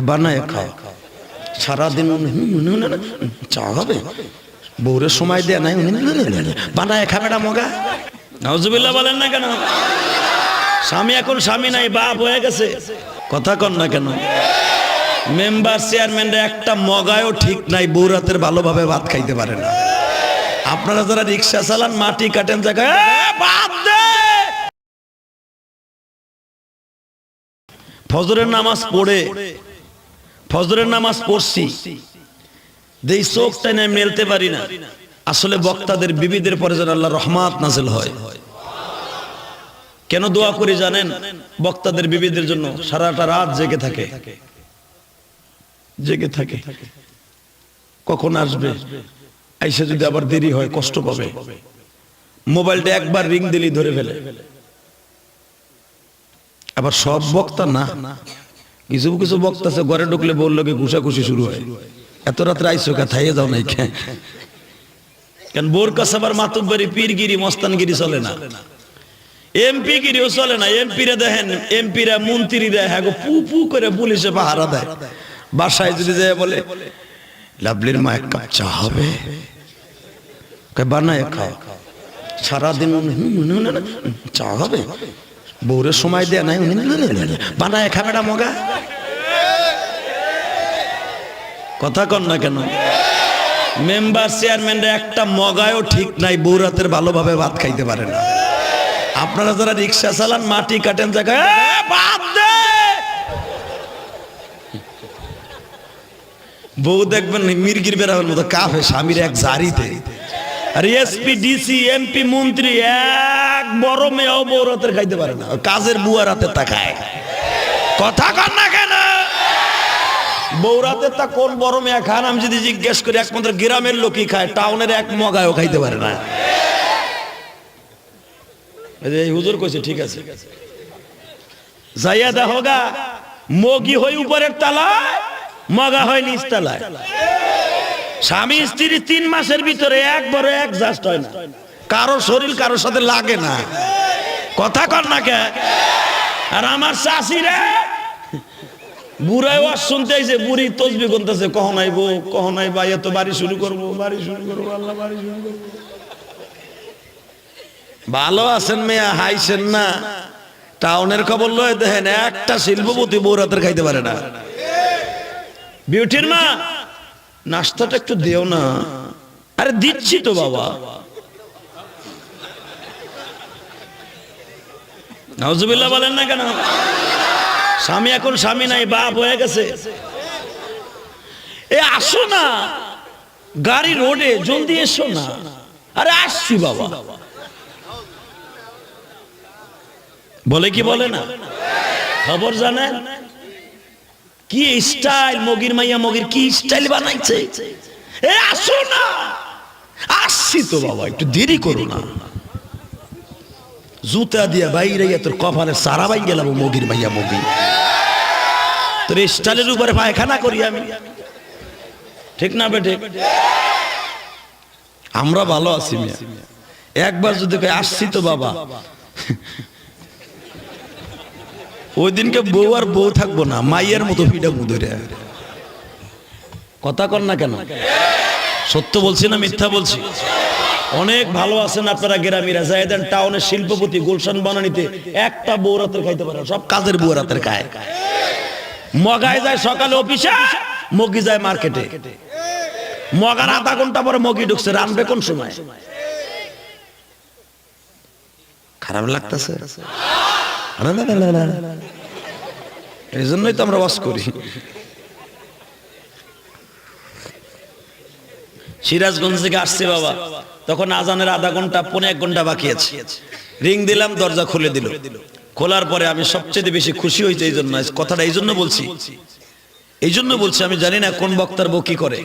বানায় খাও সারাদিন চা হবে বউরের সময় দেয়া নাই বানায় খাবে না মগা নাউজুবিল্লাহ বলেন না কেন? স্বামী এখন স্বামী নাই, বাপ হয়ে গেছে। কথা কন না কেন? মেম্বার চেয়ারম্যানরা একটা মগায়ও ঠিক নাই, বউ রাতের ভালোভাবে ভাত খাইতে পারে না। আপনারা যারা রিক্সা চালান, মাটি কাটেন জায়গায় ফজরের নামাজ পড়ে ফজরের নামাজ পড়ছি, যেই চোখটা নিয়ে মেলতে পারি না। আসলে বক্তাদের বিবিদের পরে যেন আল্লাহ রহমত নাজিল হয়। কেন দোয়া করি জানেন? বক্তাদের বিবিদের জন্য সারাটা রাত জেগে থাকে, কখন আসবে, আইসা যদি আবার দেরি হয় কষ্ট পাবে। মোবাইলটা একবার রিং দিলেই ধরে ফেলে। আবার সব বক্তা না, কিছু কিছু বক্তা আছে ঘরে ঢুকলে বললো কি ঘুষাঘুষি শুরু হয়। এত রাত্রে আইসো কে, থাইয়ে যাও নাই কেন? বোর কাছে আবার মাতুব্বারি, পীরগিরি, মস্তানগিরি চলে না, এমপি গিরিও চলে না। এমপিরা দেখেন, এমপিরা মন্ত্রীরা হ্যাঁ পু পু করে পুলিশে পাহারা দেয়। বাসায় যদি যায় বলে লাভলির মা এক কাপ চা হবে, বানায় খাও সারাদিন চা হবে বউরের সময় দেয়া নাই বানায় খাবে না মগা। কথা কন না কেন? মেম্বার চেয়ারম্যানরা একটা মগায়ও ঠিক নাই, বউ রাতের ভালোভাবে ভাত খাইতে পারে না। আপনারা যারা রিক্সা চালান, মাটি কাটেন জায়গায় বউ দেখবেন মির্গির বেড়াবের মতো কাফে স্বামীর এক জারিতে। আর এসপি, ডিসি, এমপি, মন্ত্রী এক বড় মেয়েও বউ রাতের খাইতে পারে না, কাজের বুয়া রাতের তা খায়। কথা কন না কেন? বউ রাতের তা কোন বড় মেয়ে খান? আমি যদি জিজ্ঞেস করি, একমাত্র গ্রামের লোকই খায়, টাউনের এক মগায়ও খাইতে পারে না। এই হুজুর কইছে ঠিক আছে, যাইয়া দেখো গা, মগি হই উপরের তালায়, মগা হয় নিচ তালায়। স্বামী স্ত্রী 3 মাসের ভিতরে একবারে অ্যাডজাস্ট হয় না, কারো শরীর কারোর সাথে লাগে না। কথা কর না কে? আর আমার চাষিরা বুড়াই ওয়াজ শুনতে আইছে, বুড়ি তসবি গুনতেছে, কখন আইবো কখন আইবা, এত বাড়ি শুরু করবো, আল্লাহ বাড়ি শুরু করবো। ভালো আছেন মেয়া, হাইছেন না? টাউনের খবর লয় দেখেন, একটা শিল্পপতি বউ রাতের খাইতে পারে না। বিউটির মা নাস্তাটা একটু দেও না। আরে দিচ্ছি তো বাবা। নাউজুবিল্লাহ বলেন না কেন? স্বামী এখন স্বামী নাই, বাপ হয়ে গেছে। এ আসো না, গাড়ি রোডে, জলদি এসো না। আরে আসছি বাবা। বলে কি বলে না? খবর জানেন কি স্টাইল? মগির মাইয়া মগির কি স্টাইল বানাইছে। এ আসো না, আসছি তো বাবা, একটু দেরি করো না। জুতা দিয়া বাইরে তোর কপালে সারা বাই গেলাম, মগির মাইয়া মগি। তোর স্টাইলের উপরে পায়খানা করি আমি, ঠিক না বেটে? আমরা ভালো আছি মিয়া। একবার যদি আসছি তো বাবা, ওই দিনকে বউ আর বউ থাকবো না, মাইয়ের মতো পিঠা বুধরে। কথা কর না কেন? সত্য বলছি না মিথ্যা বলছি? অনেক ভালো আছেন আপনারা গ্রামীরা, যাইদেন টাউনের শিল্পপতি, গুলশান বনানীতে একটা বউ রাতের খাইতে পারে, সব কাজের বউ রাতের খায়। মগায় যায় সকালে অফিসে, মগি যায় মার্কেটে। মগার আধা ঘন্টা পরে মগি ঢুকছে, রানবে কোন সময়? খারাপ লাগতেছে? এই জন্যই তো আমরা ওয়াজ করি। সিরাজগঞ্জ থেকে আসছে বাবা, তখন আজানের আধা ঘন্টা, 1.5 ঘন্টা বাকি আছে। রিং দিলাম, দরজা খুলে দিল। খোলার পরে আমি সবচেয়ে বেশি খুশি হয়েছে। এই জন্য কথাটা এই জন্য বলছি, আমি জানি না কোন বক্তার বউ কি করে।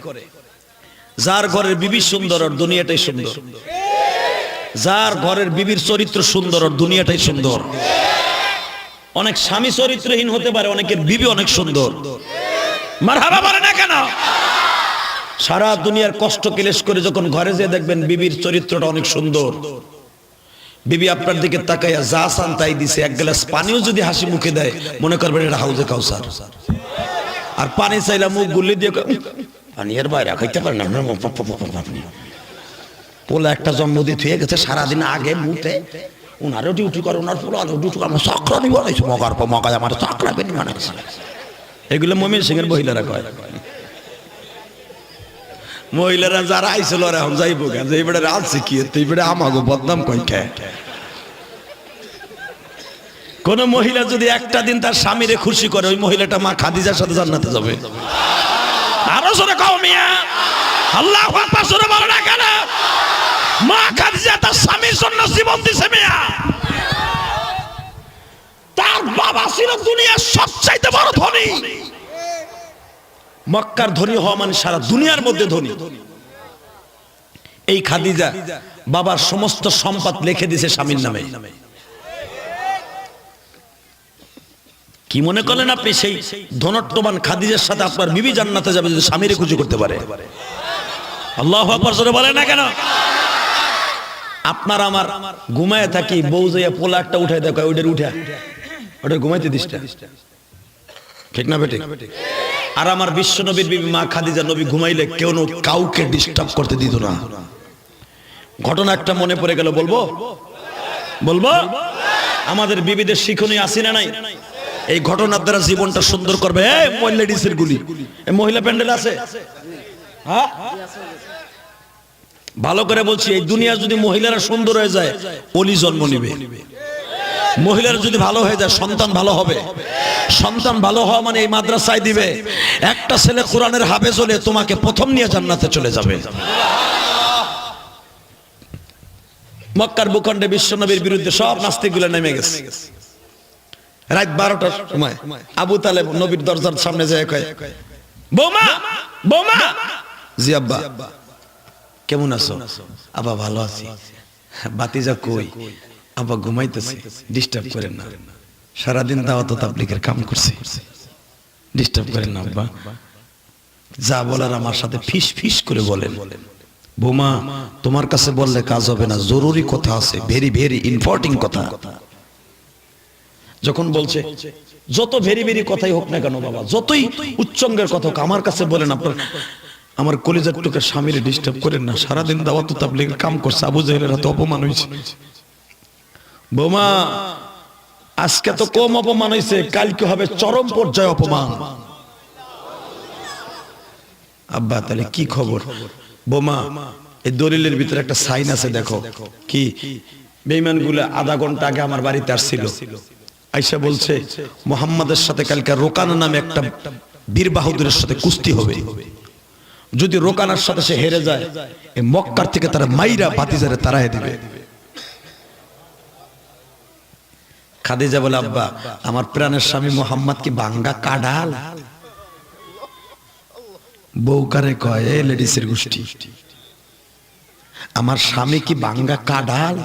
যার ঘরের বিবি সুন্দর, আর দুনিয়াটাই সুন্দর। যার ঘরের বিবির চরিত্র সুন্দর, আর দুনিয়াটাই সুন্দর। অনেক স্বামী চরিত্রহীন হতে পারে, অনেকের বিবি অনেক সুন্দর। মারহাবা বলে না কেন? সারা দুনিয়ার কষ্ট ক্লেশ করে যখন ঘরে যেয়ে দেখবেন বিবির চরিত্রটা অনেক সুন্দর, বিবি আপনার দিকে তাকাইয়া যা চান তাই দিছে, এক গ্লাস পানিও যদি হাসি মুখে দেয়, মনে করবেন এটা হাউজে কাউসার। আর পানি চাইলাম মুখ গুলি দিয়ে পানি এর বাইরে খাইতে পারে না। পোলা একটা জন্ম দিয়ে থুয়ে গেছে সারাদিন আগে মুতে উনারও ডিউটি করে, ওনার পোলা ডিউটি করে, আমার চাকরানি বানাইছে, মগার পর মগায় আমার চাকরা বেনি বানাইছে। এগুলো মমিন সিংহের মহিলারা কয়। মহিলারা যারা আইছিল এখন যাইব কেন, যে এবারে রাজ শিখিয়ে তুই এবারে আমাগো বদনাম কই কে। কোন মহিলা যদি একটা দিন তার স্বামীরে খুশি করে, ওই মহিলাটা মা খাদিজার সাথে জান্নাতে যাবে। আরো জোরে কও মিয়া আল্লাহু আকবার, জোরে বলো না কেন? মা খাদিজা তার স্বামীর জন্য জীবন দিছে মিয়া। তার বাবা ছিল দুনিয়ার সবচাইতে বড় ধনী। মক্কার ধনী হওয়া মানে সারা দুনিয়ার মধ্যে ধনী। এই খাদিজা বাবার সমস্ত সম্পদ লিখে দিয়েছে স্বামীর নামে। কি মনে করলেন আপনি সেই ধনট্টবান খাদিজার সাথে আপনার বিবি জান্নাতে যাবে যদি স্বামীরে খুশি করতে পারে? আল্লাহু আকবার, জোরে বলেন না কেন? আপনার আমার ঘুমায় থাকি, বউ যাইয়া পোলা একটা উঠাই দেখো, ওইটার উঠা ওটা ঘুমাইতে দিসটা, ঠিক না বেটে? আর আমার বিশ্ব নবীর বিবি মা খাদিজা, নবী ঘুমাইলে কেউ কাউকে ডিস্টার্ব করতে দিত না। ঘটনা একটা মনে পড়ে গেল, বলবো বলবো? আমাদের বিবিদের শিক্ষণীয় আসি না নাই? এই ঘটনার দ্বারা জীবনটা সুন্দর করবে। লেডিসের গুলি, মহিলা প্যান্ডেল আছে? হ্যাঁ, ভালো করে বলছি, এই দুনিয়া যদি মহিলারা সুন্দর হয়ে যায়, ওলি জন্ম নিবে। মহিলারা যদি ভালো হয়ে যায়, সন্তান ভালো হবে। সন্তান ভালো হওয়া মানে এই মাদ্রাসায় দিবে। একটা ছেলে কোরআনের হাফেজ হলে তোমাকে প্রথম নিয়ে জান্নাতে চলে যাবে। মক্কার ভূখণ্ডে বিশ্বনবীর বিরুদ্ধে সব নাস্তিকগুলো নেমে গেছে। রাত 12টার সময় আবু তালেব নবীর দরজার সামনে যায়, কয় বৌমা বৌমা। জি আব্বা। কেমন আছো? আব্বা ভালো আছি। বাতিজা কই? আব্বা ঘুমাইতেছে, ডিস্টার্ব করেন না, সারাদিন দাওয়াত তাবলীগের কাম করছে, ডিস্টার্ব করেন না আব্বা। যা বলার আমার সাথে ফিস ফিস করে বলেন। বৌমা তোমার কাছে বললে কাজ হবে না, জরুরি কথা আছে, ভেরি ভেরি ইম্পর্টেন্ট কথা। যখন বলছে যত ভেরি ভেরি কথাই হোক না কেন বাবা, যতই উচ্চঙ্গের কথা হোক, আমার কাছে বলেন, আপনার আমার কলিজার টুকে স্বামীরে ডিস্টার্ব করেন না, সারাদিন দাওয়াত তাবলীগের কাম করছে, আবু জাহেলের হাতে অপমান হয়েছে। বৌমা আজকে তো কম অপমান হয়েছে, কালকে হবে চরম পর্যায়ে অপমান। আব্বা তাহলে কি খবর? বোমা এই দলিলের ভিতরে একটা সাইন আছে, দেখো। কি? বেঈমানগুলো আধা ঘন্টা আগে আমার বাড়িতে আসছিল, আইসা বলছে মুহাম্মাদের সাথে কালকে রোকানা নামে একটা বীর বাহাদুরের সাথে কুস্তি হবে। যদি রোকানার সাথে সে হেরে যায়, এই মক্কার থেকে তারা মাইরা ভাতিজারে তাড়ায় দিবে। খাদিজা বলে, আব্বা আমার প্রাণের স্বামী মুহাম্মদ কি বাঙ্গা কাডাল? বউকারে কয়, এ লেডিসের গোষ্ঠী, আমার স্বামী কি বাঙ্গা কাডাল?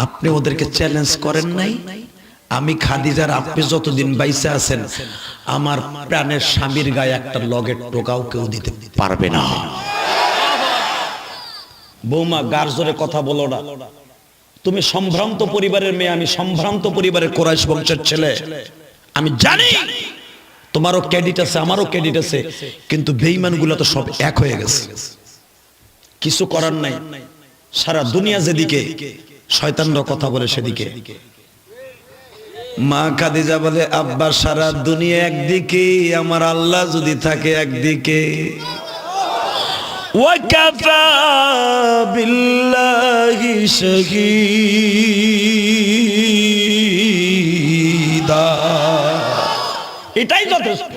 আপনি ওদেরকে চ্যালেঞ্জ করেন নাই? আমি খাদিজার, আপনি যতদিন বাইসে আছেন আমার প্রাণের স্বামীর গায়ে একটা লগের টোকাও কেউ দিতে পারবে না। বৌমা গার জোরে কথা বলো না, তুমি সম্ভ্রান্ত পরিবারের মেয়ে, আমি সম্ভ্রান্ত পরিবারের কুরাইশ বংশের ছেলে। আমি জানি তোমারও ক্রেডিট আছে, আমারও ক্রেডিট আছে, কিন্তু বেঈমানগুলো তো সব এক হয়ে গেছে, কিছু করার নাই। সারা দুনিয়া যেদিকে শয়তানরা কথা বলে সেদিকে। মা খাদিজা বলে, আব্বা সারা দুনিয়া একদিকে, আমার আল্লাহ যদি থাকে একদিকে। ওয়াকাফা বিল্লাহি শাহীদা, এটাই যথেষ্ট।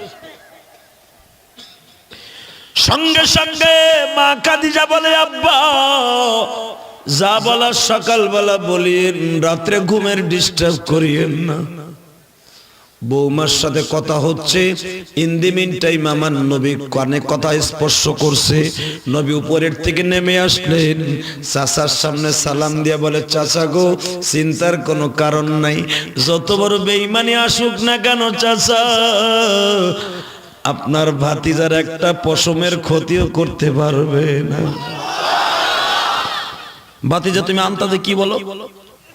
সঙ্গে সঙ্গে মা খাদিজা বলে, আব্বা যা বলা সকালবেলা বলিয়েন, রাত্রে ঘুমের ডিস্টার্ব করিয়েন না। বৌমার সাথে কথা হচ্ছে, ইন দি মিন টাইম আমার নবী কানে কথা স্পর্শ করছে। নবী উপরের থেকে নেমে আসলেন, চাচার সামনে সালাম দিয়া বলে, চাচা গো চিন্তার কোনো কারণ নাই, যত বড় বেঈমানি আসুক না কেন চাচা, আপনার ভাতিজার একটা পশমের ক্ষতিও করতে পারবে না। ভাতিজা তুমি আন্তাজে কি বলো,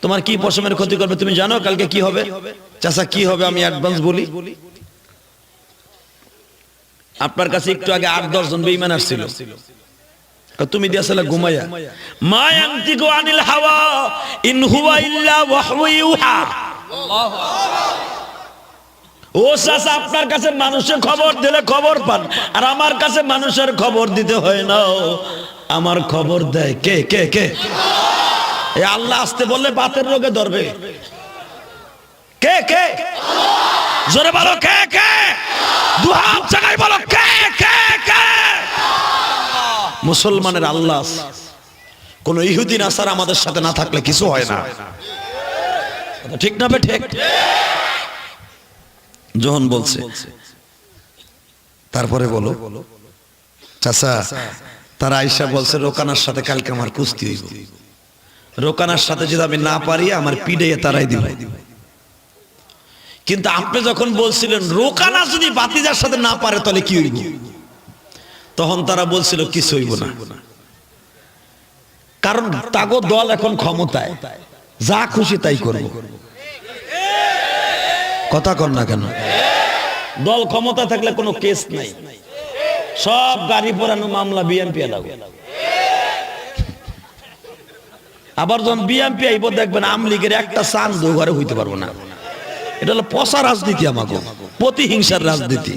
তোমার কি পশমের ক্ষতি করবে তুমি জানো? কালকে কি হবে চাচা? কি হবে আমি অ্যাডভান্স বলি, আপনার কাছে একটু আগে 8-10 জন বেঈমান আসছিল, তুমি দিয়াছিলা ঘুমাইয়া, মা ইয়ানতিকু আনিল হাওয়া ইন হুয়া ইল্লা ওয়াহয়ু ইউহা। ও চাচা, আপনার কাছে মানুষের খবর দিলে খবর পান, আর আমার কাছে মানুষের খবর দিতে হয় না, আমার খবর দেয় কে কে কে? এই আল্লাহ আসতে বললে বাতের রোগে ধরবে কে কে? জোরে বলো কে কে? দুহাত জায়গায় বলো কে কে কে? মুসলমানের আল্লাহ, কোন ইহুদি নাসারা আমাদের সাথে না থাকলে কিছু হয় না, ঠিক না বে ঠিক? যখন বলছে তারপরে বলো চাচা, তারা আয়েশা বলছে রোকানার সাথে কালকে আমার কুস্তি হইব, রোকানার সাথে যদি আমি না পারি আমার পিড়ে তারাই দিব। কিন্তু আপনি যখন বলছিলেন রোকানা যদি বাতিজার সাথে না পারে তাহলে কি হইব, তখন তারা বলছিল কিছু হইব না, কারণ তাগো দল এখন ক্ষমতায়, যা খুশি তাই করব। কথা কর না কেন? দল ক্ষমতা থাকলে কোনো কেস নাই, সব গাড়ি পোড়ানো মামলা বিএনপি লাগবে। আবার যখন বিএনপি আইব দেখবেন আমলিগের একটা চান দু ঘরে হইতে পারবো না। এটা হলো পচা রাজনীতি, আমাকে প্রতিহিংসার রাজনীতি।